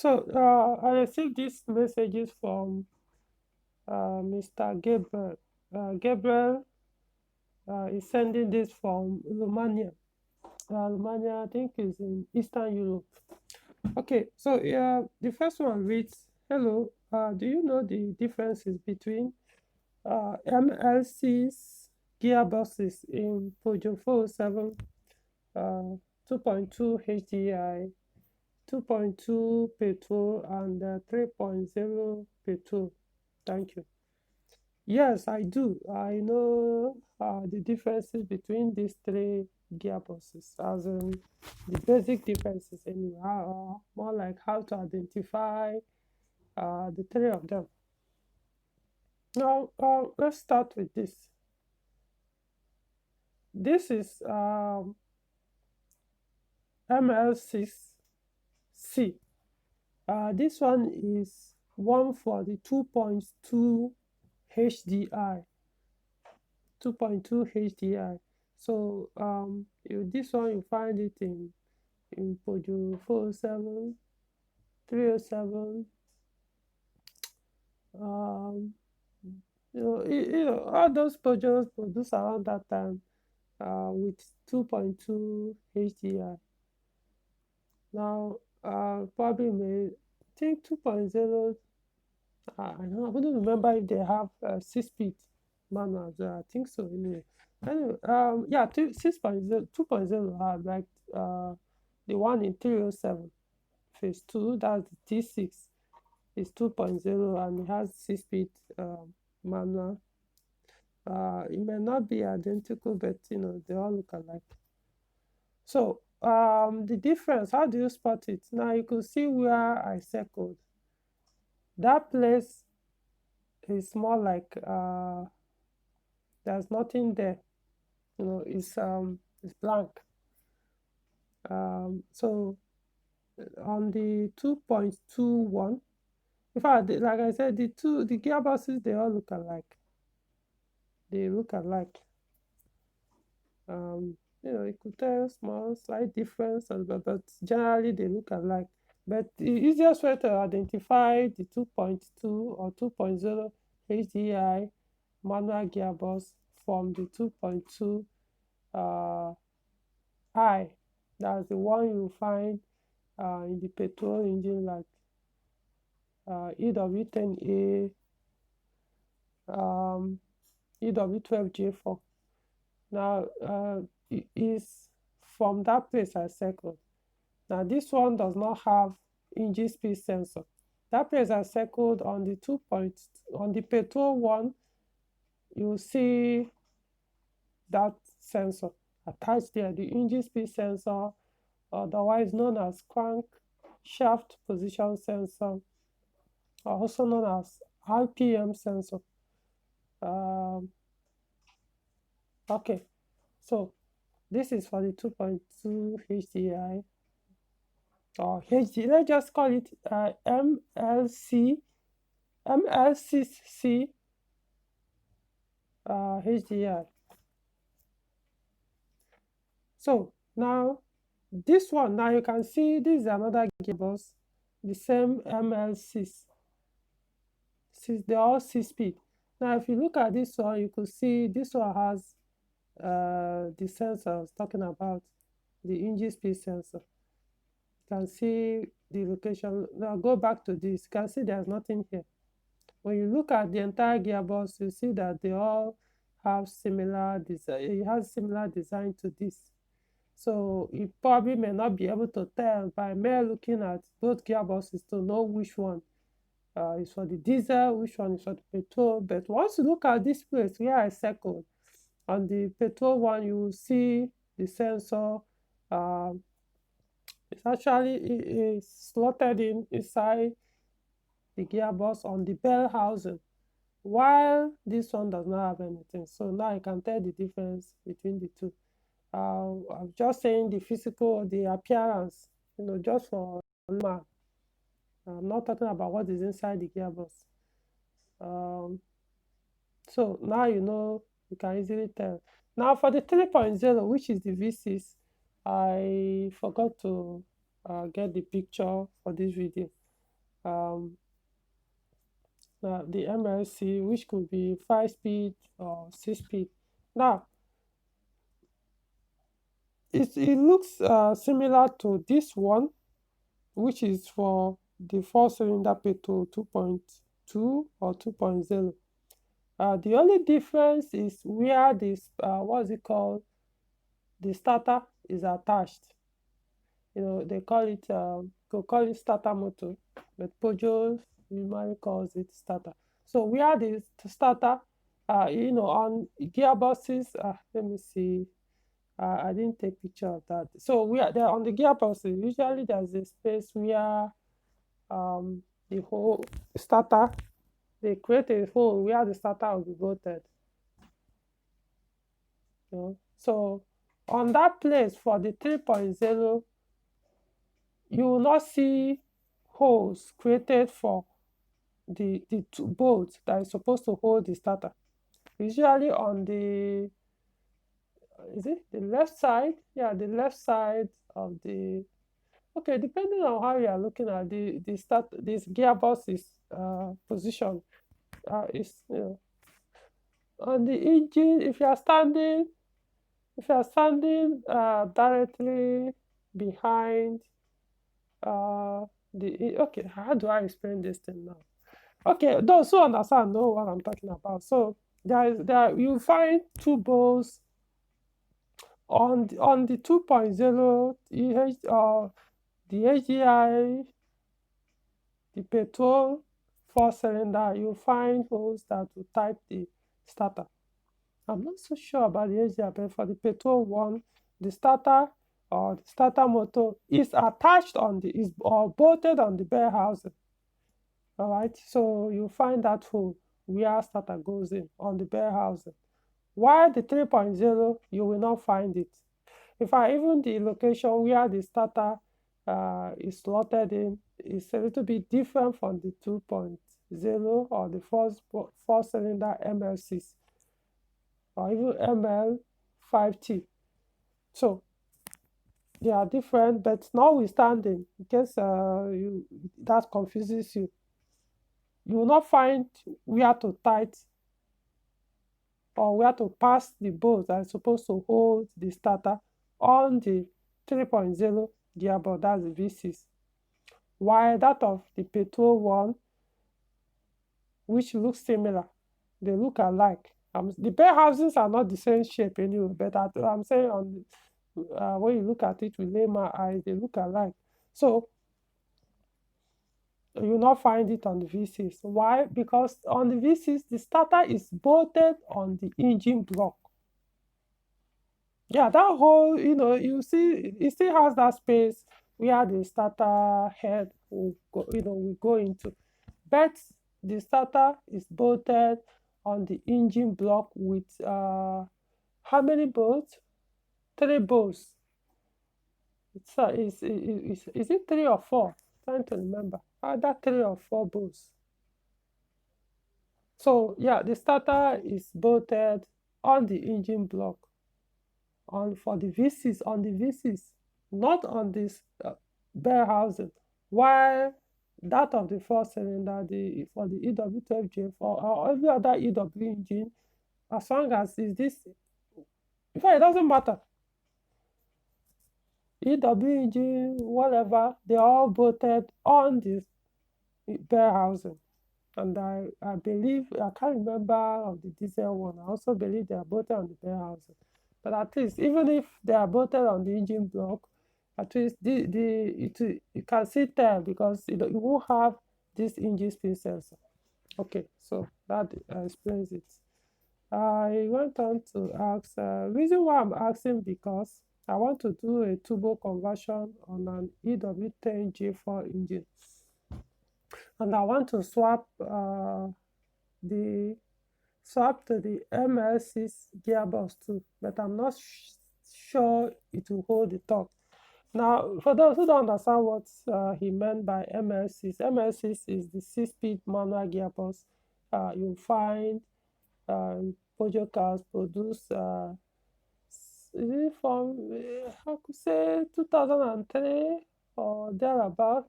So I received these messages from Mr. Gabriel. Gabriel is sending this from Romania. Romania, I think, is in Eastern Europe. Okay, so the first one reads, "Hello, do you know the differences between ML6 gearboxes in Peugeot 407, 2.2 HDI, 2.2 petrol, and 3.0 petrol? Thank you." Yes, I do. I know the differences between these three gearboxes, as in the basic differences anyway, more like how to identify the three of them. Now, let's start with this. This is ML6C. This one is one for the 2.2 HDI. 2.2 HDI. So this one you find it in Peugeot 407, 307. All those Peugeots produced around that time with 2.2 HDI. Now, probably may think 2.0. I wouldn't remember if they have 6-speed manuals. I think so. Anyway, yeah, 6.0, 2.0 are like the one in 307 phase 2. That's the T6. Is 2.0 and it has 6-speed manual. It may not be identical, but they all look alike. So the difference, how do you spot it? Now you can see where I circled. That place is more like there's nothing there. It's blank. So on the 2.21, in fact, like I said, the gearboxes, they all look alike. They look alike. You could tell small, slight difference, but generally they look alike. But the easiest way to identify the 2.2 or 2.0 HDI manual gearbox from the 2.2 I, that's the one you find in the petrol engine, like EW10A, EW12J4. Now, it is from that place I circled. Now, this one does not have engine speed sensor. That place I circled on the on the petrol one, you see that sensor attached there, the engine speed sensor, otherwise known as crank shaft position sensor, also known as RPM sensor. Okay, so this is for the 2.2 HDI or HD. Let's just call it ML6C HDI. So now this one, now you can see this is another gearbox, the same ML6. They're all 6-speed. Now, if you look at this one, you could see this one has the sensor I was talking about, the engine speed sensor. You can see the location. Now go back to this. You can see there's nothing here. When you look at the entire gearbox, you see that they all have similar design. It has similar design to this. So you probably may not be able to tell by mere looking at both gearboxes to know which one is for the diesel, which one is for the petrol. But once you look at this place where I circled, on the petrol one, you will see the sensor. It's actually slotted inside the gearbox on the bell housing, while this one does not have anything. So now I can tell the difference between the two. I'm just saying the physical, the appearance, just for normal. I'm not talking about what is inside the gearbox. So now you can easily tell. Now for the 3.0, which is the V6, I forgot to get the picture for this video. um, the MLC, which could be 5 speed or 6 speed. Now, it looks similar to this one, which is for the four-cylinder petrol 2.2 or 2.0. The only difference is where this, what's it called, the starter is attached. They call it, could call it starter motor, but Peugeot usually calls it starter. So where the starter, on gearboxes, let me see, I didn't take picture of that. So we are there on the gearboxes. Usually there's a space where the whole starter, they create a hole where the starter will be bolted. So on that place for the 3.0, you will not see holes created for the two bolts that is supposed to hold the starter. Usually on the, is it the left side? Yeah, the left side of the, okay, depending on how you are looking at this gearbox is position, is on the engine. If you are standing directly behind okay, how do I explain this thing now? Okay, those who understand know what I'm talking about. So you find two balls on the 2.0 the HDI, the petrol four-cylinder. You find holes that will type the starter. I'm not so sure about the HDI, but for the petrol one, the starter or the starter motor is attached is or bolted on the bell housing. All right, so you find that hole where starter goes in on the bell housing. While the 3.0, you will not find it. In fact, even the location where the starter is slotted in is a little bit different from the 2.0 or the four-cylinder ML6 or even ML5T. So they are different, but notwithstanding, in case that confuses you, you will not find where to tight or where to pass the bolt that is supposed to hold the starter on the 3.0 gearbox, that's the V6. While that of the petrol one, which looks similar, they look alike. The bell houses are not the same shape anyway, but I'm saying when you look at it with layman eyes, they look alike. So you will not find it on the V6. Why? Because on the V6, the starter is bolted on the engine block. Yeah, that whole, you see, it still has that space where the starter head will go into. But the starter is bolted on the engine block with how many bolts? 3 bolts. Is it 3 or 4? Trying to remember. Either 3 or 4 bolts. So yeah, the starter is bolted on the engine block for the V6, on the V6, not on this bell housing. While that of the four-cylinder, for the EW12J4 or every other EW engine, as long as is this, in fact, it doesn't matter. EW engine, whatever, they are all bolted on this bell housing. And I believe, I can't remember of the diesel one. I also believe they are bolted on the bell housing. But at least, even if they are bolted on the engine block, at least you can see tell because it won't have this engine speed sensor. Okay, so that explains it. I went on to ask, reason why I'm asking, because I want to do a turbo conversion on an EW10J4 engine. And I want to swap to the ML6 gearbox too, but I'm not sure it will hold the torque. Now, for those who don't understand what he meant by ML6, ML6 is the 6-speed manual gearbox. You'll find Peugeot cars produce, is it from, I could say 2003 or thereabout.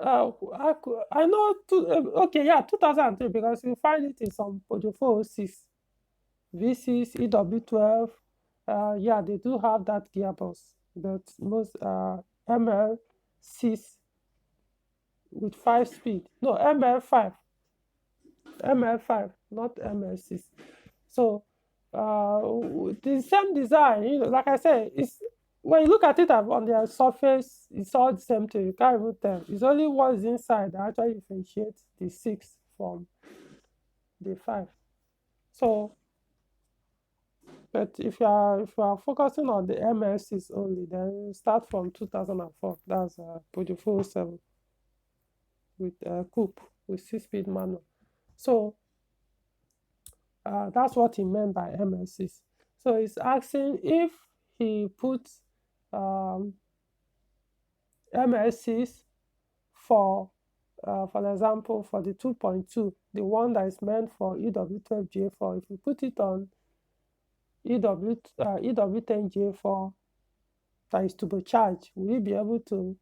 I know, okay, yeah, 2003, because you find it in some Peugeot 406, V6, EW12. Yeah, they do have that gearbox, but most ML6 with 5 speed. No, ML5, not ML6. So the same design, like I said, it's when you look at it on the surface, it's all the same thing. You can't even tell. It's only what's inside that actually differentiates the six from the five. So, but if you are focusing on the MS6 only, then you start from 2004. That's Peugeot 7 with coupe with 6-speed manual. So that's what he meant by MS6. So he's asking if he puts um, MS6 for example, for the 2.2, the one that is meant for EW12J4, if you put it on EW10J4 that is turbocharged, will you be able to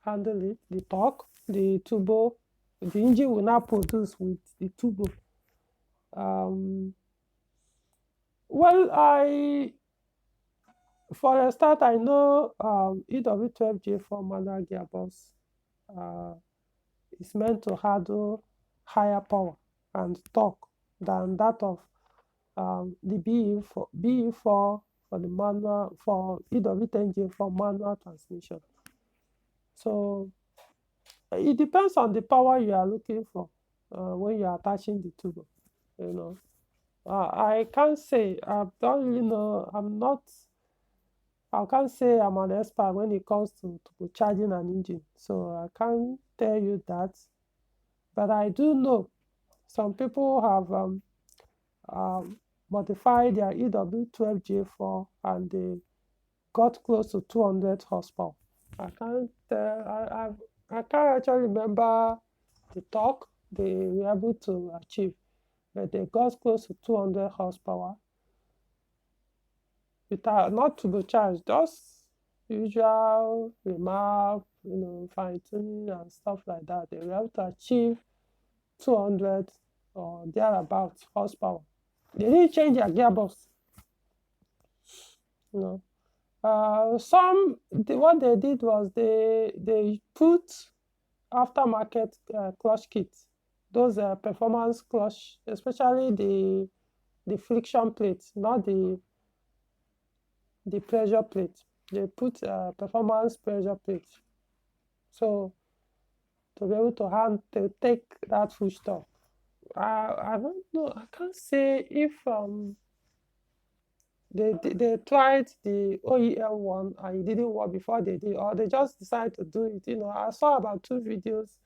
handle it? The torque, the turbo, the engine will not produce with the turbo. Well, for a start, I know EW12J4 manual gearbox is meant to handle higher power and torque than that of the BE4 for the manual, for EW10J for manual transmission. So it depends on the power you are looking for when you are attaching the turbo. You know, I can't say. I don't really know. I can't say I'm an expert when it comes to charging an engine. So I can't tell you that. But I do know some people have modified their EW12J4 and they got close to 200 horsepower. I can't I can't actually remember the torque they were able to achieve, but they got close to 200 horsepower without not turbocharged, just usual remap, fine tuning and stuff like that. They were able to achieve 200 or thereabouts horsepower. They didn't change their gearbox, you know. What they did was they put aftermarket clutch kits, those performance clutch, especially the friction plate, not the pressure plate. They put performance pressure plate, so to be able to take that full stop. I don't know. I can't say if they tried the OEM one and it didn't work before they did, or they just decided to do it. I saw about 2 videos,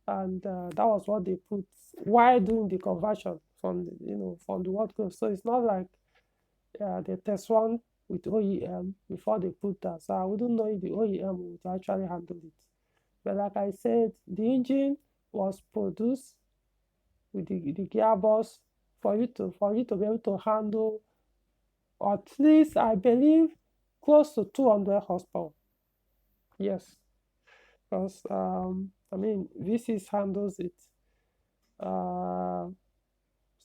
and that was what they put while doing the conversion from the word code. So it's not like they test one with OEM before they put that. So I wouldn't know if the OEM would actually handle it. But like I said, the engine was produced with the gearbox for you to be able to handle at least, I believe, close to 200 horsepower. Yes, because V6 handles it.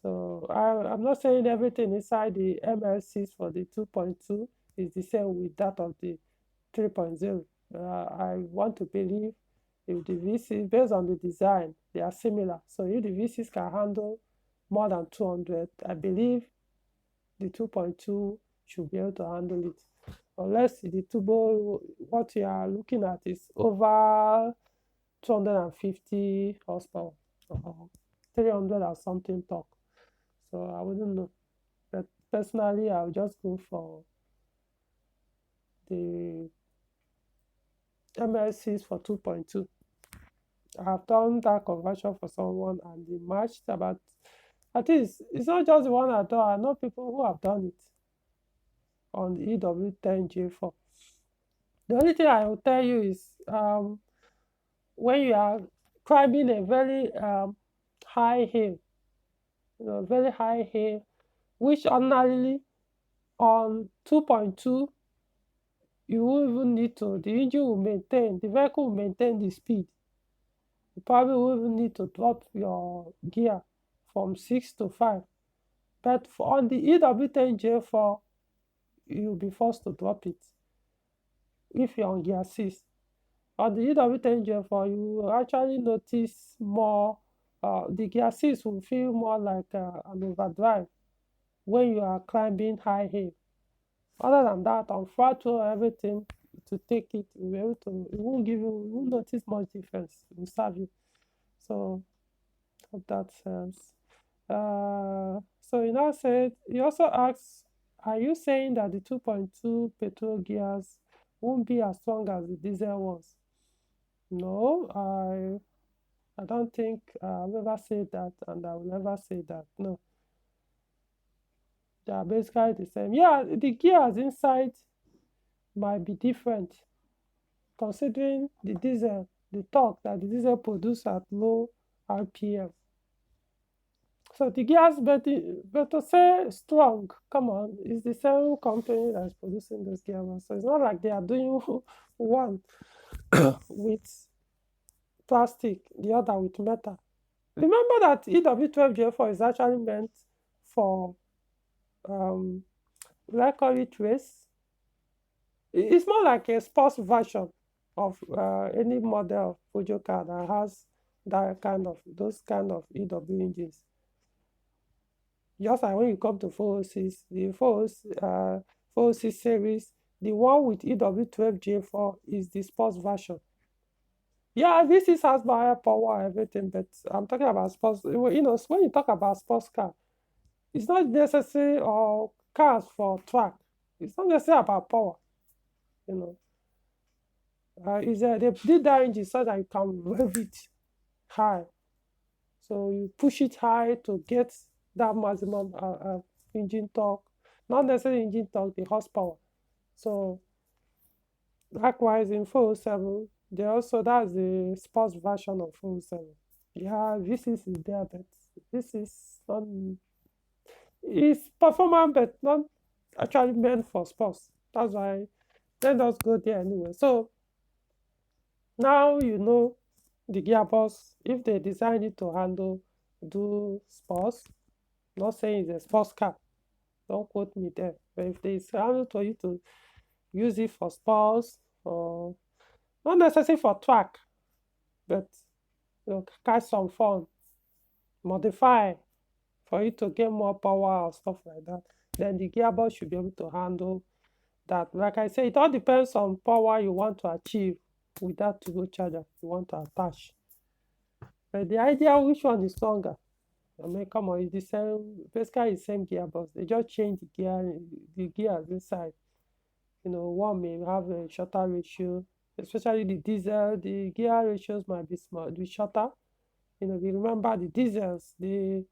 So I'm not saying everything inside the ML6 for the 2.2 is the same with that of the 3.0. I want to believe if the V6, based on the design, they are similar. So if the V6 can handle more than 200, I believe the 2.2 should be able to handle it. Unless the turbo, what you are looking at is over 250 horsepower or 300 or something torque. So I wouldn't know. But personally, I'll just go for the ML6 for 2.2. I have done that conversion for someone and they matched about, at least, it's not just the one I done. I know people who have done it on the EW10J4. The only thing I will tell you is when you are climbing a very high hill, very high hill, which ordinarily on 2.2, you won't even need to, the engine will maintain, the vehicle will maintain the speed. You probably will even need to drop your gear from 6 to 5. But on the EW10J4, you'll be forced to drop it if you're on gear 6. On the EW10J4, you will actually notice more, the gear 6 will feel more like an overdrive when you are climbing high hill. Other than that, on throttle, everything to take it, you'll be able to, it won't give you, you won't notice much difference. It will serve you. So, hope that helps. So you now said, you also asked, are you saying that the 2.2 petrol gears won't be as strong as the diesel ones? No, I don't think I've ever said that, and I will never say that. No, they are basically the same. Yeah, the gears inside might be different, considering the torque that the diesel produce at low RPM. So the gears, but to say strong, come on, it's the same company that's producing those gears. So it's not like they are doing one with plastic, the other with metal. Remember that EW12J4 is actually meant for, like call it race. It's more like a sports version of any model of Peugeot car that has those kind of EW engines. Just like when you come to 406, the 406 series, the one with EW12J4 is the sports version. Yeah, V6 has higher power and everything, but I'm talking about sports. You know, when you talk about sports car, it's not necessary, or cars for track. It's not necessarily about power, you know. They did that engine so that you can rev it high. So you push it high to get that maximum engine torque, not necessarily engine torque, the horsepower. So likewise in 407, they also, that's the sports version of 407. Yeah, V6 is there, but this is it's performance, but not actually meant for sports. That's why let us go there anyway. So now you know the gearbox, if they design it to do sports, not saying it's a sports car, don't quote me there. But if they design for you to use it for sports, or not necessarily for track, but catch some fun, modify for you to get more power or stuff like that, then the gearbox should be able to handle that. Like I said, it all depends on power you want to achieve with that turbocharger you want to attach. But the idea, which one is stronger? I mean, come on, it's the same, basically the same gearbox. They just change the gears inside. You know, one may have a shorter ratio, especially the diesel. The gear ratios might be small, be shorter. You know, we remember the diesels, you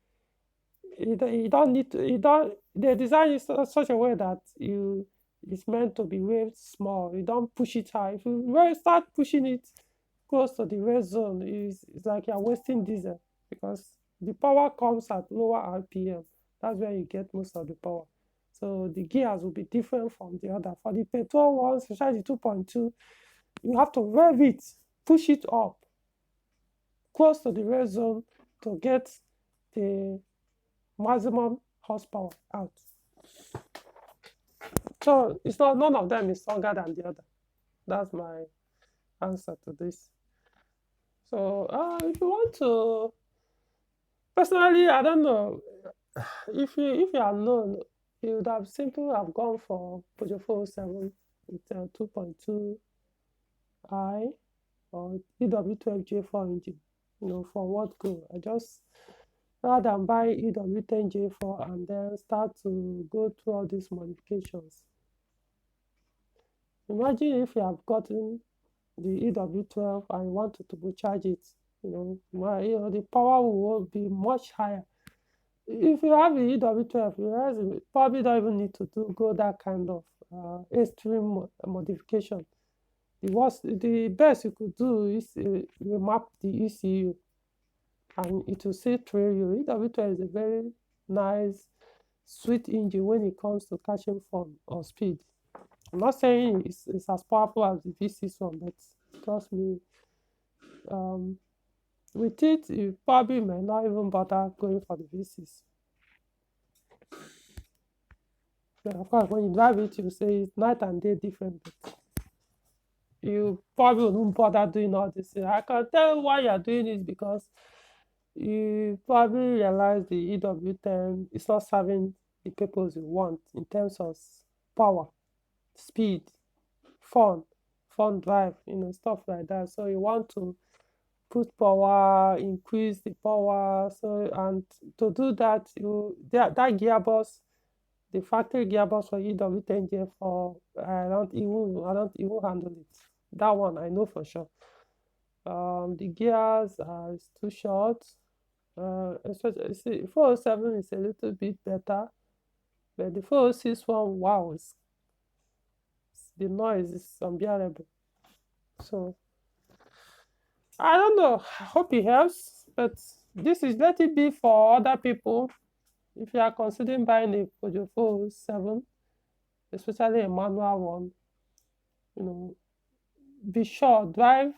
don't need to, you don't, the design is such a way that it's meant to be way small. You don't push it high. If you really start pushing it close to the red zone, it's like you're wasting diesel, because the power comes at lower RPM. That's where you get most of the power. So the gears will be different from the other. For the petrol ones, especially the 2.2, you have to rev it, push it up close to the red zone to get the maximum horsepower out. So it's not, none of them is stronger than the other. That's my answer to this. So if you want to, personally, I don't know. If you are known, you would have simply have gone for Peugeot 407 with 2.2i or EW12J4 engine. You know, for what go? I just, rather than buy EW10J4 and then start to go through all these modifications. Imagine if you have gotten the EW12 and you want to turbocharge it, the power will be much higher. If you have the EW12, you realize you probably don't even need to go that kind of extreme modification. The best you could do is remap the ECU, and it will still trail you. EW12 is a very nice, sweet engine when it comes to catching fun or speed. I'm not saying it's as powerful as the V6 one, but trust me, With it, you probably may not even bother going for the V6. But of course, when you drive it, you say it's night and day different. But you probably wouldn't bother doing all this. I can tell why you're doing it because you probably realize the EW10 is not serving the purpose you want in terms of power, speed, fun, fun drive, stuff like that. So you want to put power, increase the power. So and to do that, that gearbox, the factory gearbox for EW10J4, I don't even handle it. That one I know for sure. The gears are is too short. Especially see, 407 is a little bit better, but the 406 one, wow, the noise is unbearable. So I don't know. I hope it helps, but this is let it be for other people. If you are considering buying a Peugeot 407, especially a manual one, you know, be sure drive,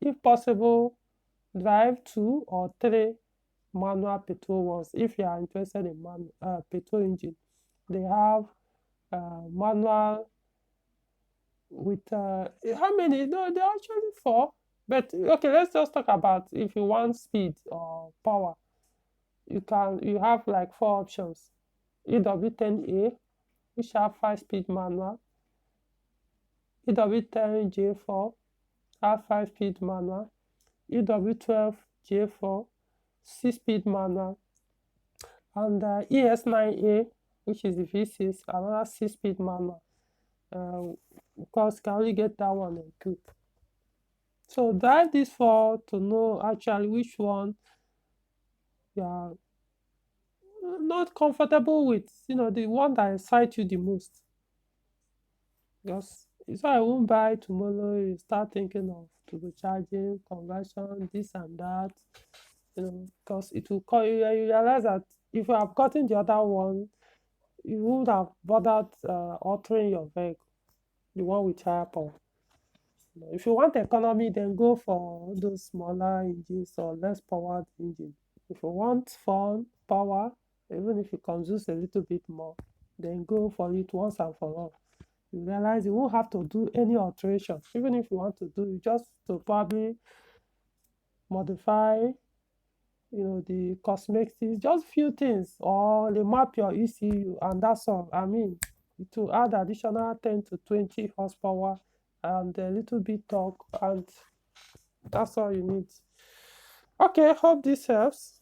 if possible, drive 2 or 3 manual petrol ones. If you are interested in petrol engine, they have manual with how many? No, they're actually 4. But okay, let's just talk about if you want speed or power. You have like 4 options. EW10A, which have 5-speed manual. EW10J4 have 5-speed manual. EW12J4 6-speed manual. And ES9A, which is the V6, another 6-speed manual. Because you can only get that one equipped. So drive this for to know actually which one you are not comfortable with, the one that excites you the most. Because it's why I won't buy tomorrow. You start thinking of turbocharging, conversion, this and that. Because it will call you. You realize that if you have gotten the other one, you wouldn't have bothered altering your vehicle, the one with higher power. If you want economy, then go for those smaller engines or less powered engine. If you want fun, power, even if it consumes a little bit more, then go for it once and for all. You realize you won't have to do any alteration. Even if you want to do it, just to probably modify, the cosmetics, just few things, or they map your ECU, and that's all. I mean, to add additional 10 to 20 horsepower and a little bit torque, and that's all you need. Okay, hope this helps.